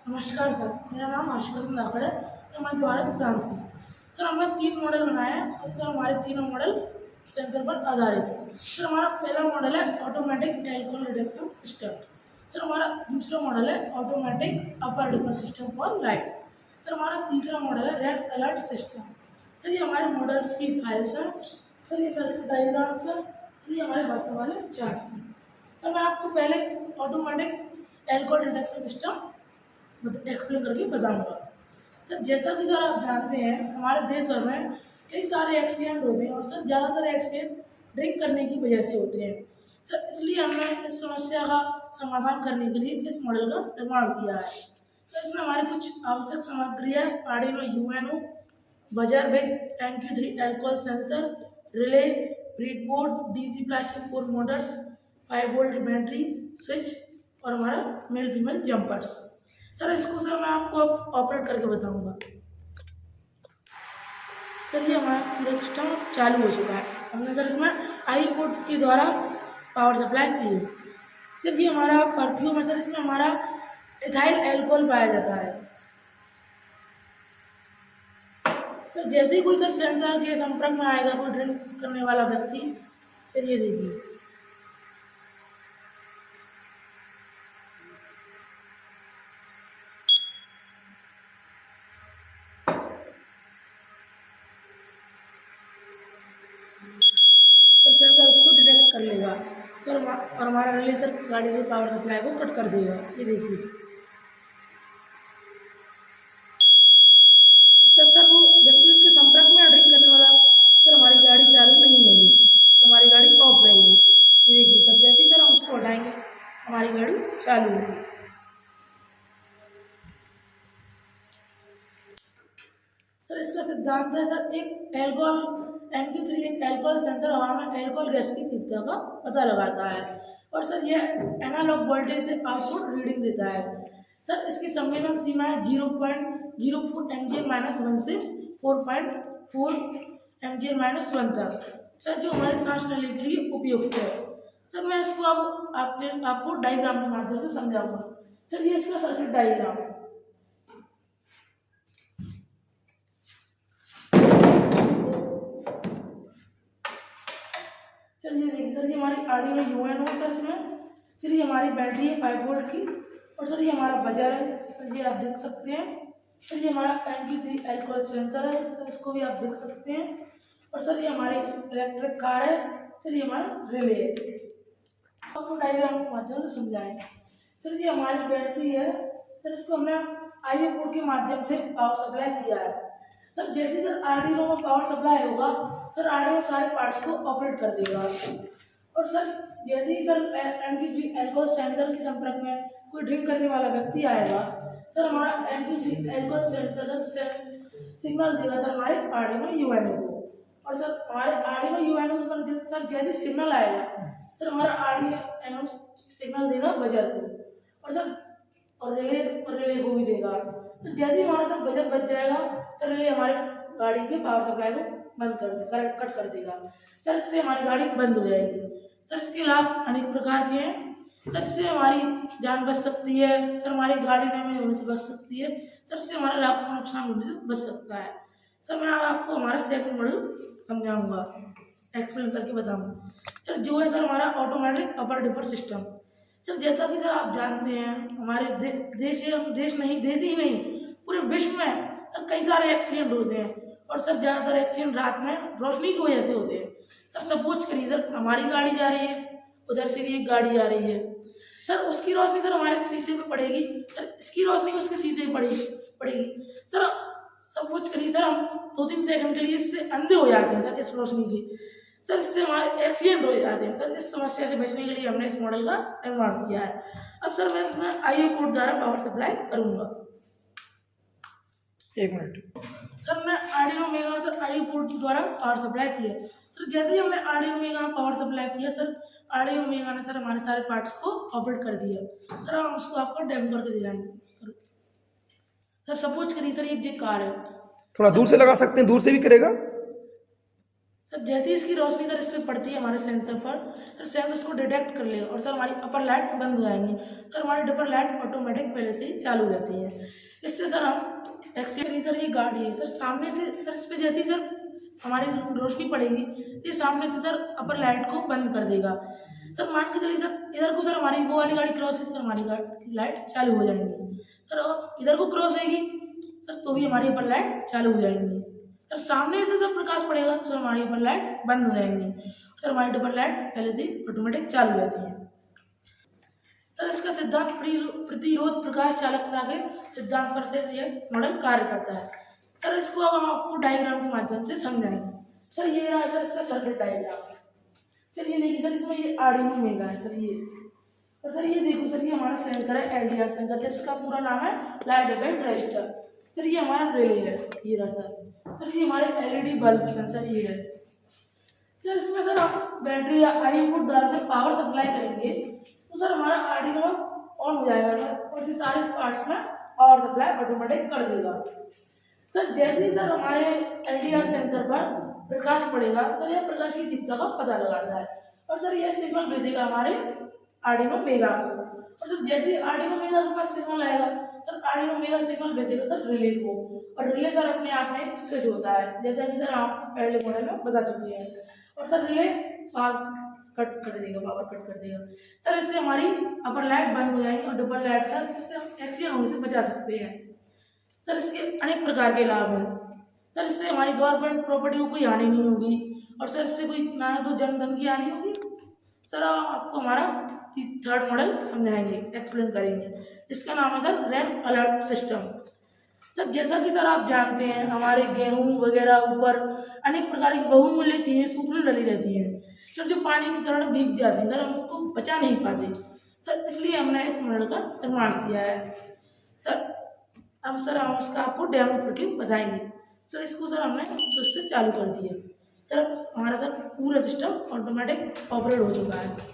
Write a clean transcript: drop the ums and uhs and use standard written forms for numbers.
नमस्कार सर, मेरा नाम हर्षवर्धन धाकड़ है। मैं मध्य भारत प्रांत से। सर हमने 3 मॉडल बनाए हैं और सर हमारे तीनों मॉडल सेंसर पर आधारित है। सर हमारा पहला मॉडल है automatic alcohol reduction system. Sir हमारा दूसरा मॉडल है automatic upper dipper system for light. Sir हमारा तीसरा मॉडल है रेड अलर्ट सिस्टम। सर ये हमारे मॉडल्स की फाइल्स हैं। सर ये सर्किट डायग्राम्स हैं। सर ये हमारे बस वाले चार्ट्स हैं। सर मैं आपको पहले automatic alcohol reduction system explain करके बताऊंगा। सर जैसा कि सर आप जानते हैं हमारे देश भर में कई सारे एक्सीडेंट होते हैं और सर ज़्यादातर एक्सीडेंट ड्रिंक करने की वजह से होते हैं। सर इसलिए हमने इस समस्या का समाधान करने के लिए इस मॉडल का निर्माण किया है। तो इसमें हमारी कुछ आवश्यक सामग्री है: Arduino Uno, buzzer big MQ3 alcohol sensor, relay, breadboard, DC plastic 4 motors, 5 volt battery switch और हमारा मेल फीमेल जंपर्स। सर इसको सर मैं आपको अब ऑपरेट करके बताऊंगा। सर ये हमारा पूरा सिस्टम चालू हो चुका है। हमने सर इसमें आई कोड के द्वारा पावर सप्लाई की है। सर ये हमारा परफ्यूम है। सर इसमें हमारा इथाइल एल्कोहल पाया जाता है। तो जैसे ही कोई सर सेंसर के संपर्क में आएगा कोई ड्रिंक करने वाला व्यक्ति, सर ये देखिए तो सेंसर उसको डिटेक्ट कर लेगा सर और हमारा रिले सर गाड़ी की पावर सप्लाई को कट कर देगा। ये देखिए तब सर वो व्यक्ति उसके संपर्क में ड्रिंक करने वाला, सर हमारी गाड़ी चालू नहीं होगी, तो हमारी गाड़ी ऑफ रहेगी। ये देखिए सर जैसे ही सर हम उसको हटाएंगे हमारी गाड़ी चालू होगी। सर इसका सिद्धांत है सर एक एल्कोहल MQ3 एक एल्कोहल सेंसर हवा में एल्कोहल गैस की तीव्रता का पता लगाता है और सर यह एनालॉग वोल्टेज से आउटपुट रीडिंग देता है। सर इसकी संवेदन सीमा है 0.04 mgl-1 से 4.4 mgl-1 तक। सर जो हमारे सांस लेने के लिए उपयुक्त है। सर मैं इसको अब आपको डायग्राम के माध्यम से समझाऊंगा। सर ये इसका सर्किट डायग्राम है। सर ये देखिए सर ये हमारी आर्डिनो यूएनओ है। सर इसमें सर ये हमारी बैटरी है 5 वोल्ट की और सर ये हमारा बजर है। सर ये आप देख सकते हैं। सर ये हमारा MQ3 एल्कोहल सेंसर है। सर इसको भी आप देख सकते हैं। और सर ये हमारी इलेक्ट्रिक कार है। सर ये हमारा रिले है। आपको डायग्राम के माध्यम से समझाएंगे। सर ये हमारी बैटरी है। सर इसको हमने IO पोर्ट के माध्यम से पावर सप्लाई किया है। सर जैसे सर आर्डिनो में पावर सप्लाई होगा सर आर्डिनो सारे पार्ट्स को ऑपरेट कर देगा और सर जैसे ही सर MQ3 एल्कोहल सेंसर के संपर्क में कोई ड्रिंक करने वाला व्यक्ति आएगा सर हमारा MQ3 एल्कोहल सेंसर सिग्नल देगा सर हमारे आर्डिनो यूएनओ को और सर हमारे आर्डिनो यूएनओ पर सर जैसे सिग्नल आएगा सर हमारा आर्डिनो सिग्नल देगा बजर को और सर और रिले को भी देगा। तो जैसे ही हमारा सर बजर बज जाएगा सर रिले हमारे गाड़ी के पावर सप्लाई को बंद कर कट कर देगा। सर इससे हमारी गाड़ी बंद हो जाएगी। सर इसके लाभ अनेक प्रकार के हैं। सर इससे हमारी जान बच सकती है। सर हमारी गाड़ी डैमेज होने से बच सकती है। सर इससे हमारे लाभ को नुकसान होने से बच सकता है। सर मैं आपको हमारा सेकंड मॉडल समझाऊंगा, एक्सप्लेन करके बताऊंगा। सर जो है सर हमारा automatic upper dipper system. Sir जैसा कि सर आप जानते हैं हमारे देश ही नहीं पूरे विश्व में सर कई सारे एक्सीडेंट होते हैं और सर ज़्यादातर एक्सीडेंट रात में रोशनी की वजह से होते हैं। सर सपोज करिए सर हमारी गाड़ी जा रही है, उधर से भी एक गाड़ी आ रही है। सर उसकी रोशनी सर हमारे शीशे पे पड़ेगी, सर इसकी रोशनी उसके शीशे पे पड़ेगी। सर सपोज करिए सर हम 2-3 सेकंड के लिए इससे अंधे हो जाते हैं सर इस रोशनी की। सर इससे हमारे एक्सीडेंट हो जाते हैं। सर इस समस्या से बचने के लिए हमने इस मॉडल का निर्माण किया है। अब सर मैं इसमें IO पोर्ट द्वारा पावर सप्लाई करूँगा। 1 मिनट। सर मैं Arduino mega sir IO port द्वारा पावर सप्लाई किया। सर जैसे ही हमने आर्डिनो मेगा में पावर सप्लाई किया सर आर्डिनो मेगा ने सर हमारे सारे पार्ट्स को ऑपरेट कर दिया। सर हम उसको आपको डेमो करके दिखाएंगे। सर सपोज करिए सर ये कार है। थोड़ा दूर से लगा सकते हैं, दूर से भी करेगा। सर जैसे ही इसकी रोशनी सर इस पर पड़ती है हमारे सेंसर पर, सर सेंसर उसको डिटेक्ट कर लेगा और सर हमारी अपर लाइट बंद हो जाएंगी। सर हमारी अपर लाइट ऑटोमेटिक पहले से ही चालू रहती है। इससे सर हम एक्सीडेंट, सर ये गाड़ी है सर, सामने से सर इस पर जैसे ही सर हमारी रोशनी पड़ेगी, ये सामने से सर अपर लाइट को बंद कर देगा। सर मान के चलिए सर इधर को सर हमारी वो वाली गाड़ी क्रॉस है, सर हमारी गाड़ी लाइट चालू हो जाएंगी। सर और इधर को क्रॉस होगी सर तो भी हमारी अपर लाइट चालू हो जाएंगी। सर सामने से जब प्रकाश पड़ेगा तो सर हमारी अपर लाइट बंद हो जाएंगी। सर हमारी अपर लाइट पहले से ऑटोमेटिक चालू रहती है। सर इसका सिद्धांत प्रतिरोध प्रकाश चालकता के सिद्धांत पर से यह मॉडल कार्य करता है। सर इसको अब हम आपको डायग्राम के माध्यम से समझाएंगे। सर ये रहा सर इसका सर्किट डायग्राम। सर ये देखिए सर इसमें ये आर्डिनो मेगा है सर ये, और सर ये देखो सर ये हमारा सेंसर है LDR सेंसर, जिसका पूरा नाम है लाइट इवेंट रजिस्टर। सर ये हमारा रिले है, ये रहा सर ये हमारे LED बल्ब सेंसर ये है। सर इसमें सर आप बैटरी या आई इनपुट द्वारा से पावर सप्लाई करेंगे तो सर हमारा आर्डिनो ऑन हो जाएगा सर, और ये सारे पार्ट्स में पावर सप्लाई ऑटोमेटिक कर देगा। सर जैसे ही सर हमारे LDR सेंसर पर प्रकाश पड़ेगा तो यह प्रकाश की तीव्रता का पता लगाता है, और सर यह सिग्नल भेजेगा हमारे आर्डिनो मेगा को। और सर जैसे ही आर्डिनो मेगा के पास सिग्नल आएगा सर आर्डिनो मेगा सिग्नल भेजेगा सर रिले को, और रिले सर अपने आप में एक स्विच होता है, जैसा कि सर आपको पहले मॉडल में बता चुकी है। और सर रिले पावर कट कर देगा। सर इससे हमारी अपर लाइट बंद हो जाएगी और डबल लाइट सर इससे हम एक्सीडेंट होने से बचा सकते हैं। सर इसके अनेक प्रकार के लाभ हैं। सर इससे हमारी गवर्नमेंट प्रॉपर्टी को कोई हानि नहीं होगी, और सर इससे कोई ना तो जनधन की हानि होगी। सर आपको हमारा थर्ड मॉडल समझाएंगे, एक्सप्लेन करेंगे। इसका नाम है सर रैन अलर्ट सिस्टम। सर जैसा कि सर आप जानते हैं हमारे गेहूं वगैरह ऊपर अनेक प्रकार की बहुमूल्य चीज़ें सूखने डली रहती हैं सर, जो पानी के कारण भीग जाती हैं सर, हम उसको बचा नहीं पाते सर, इसलिए हमने इस मॉडल का निर्माण किया है। सर अब सर हम उसका आपको डेमो करके बताएंगे। सर इसको सर हमने स्विच से चालू कर दिया। सर हमारा सर पूरा सिस्टम ऑटोमेटिक ऑपरेट हो चुका है सर।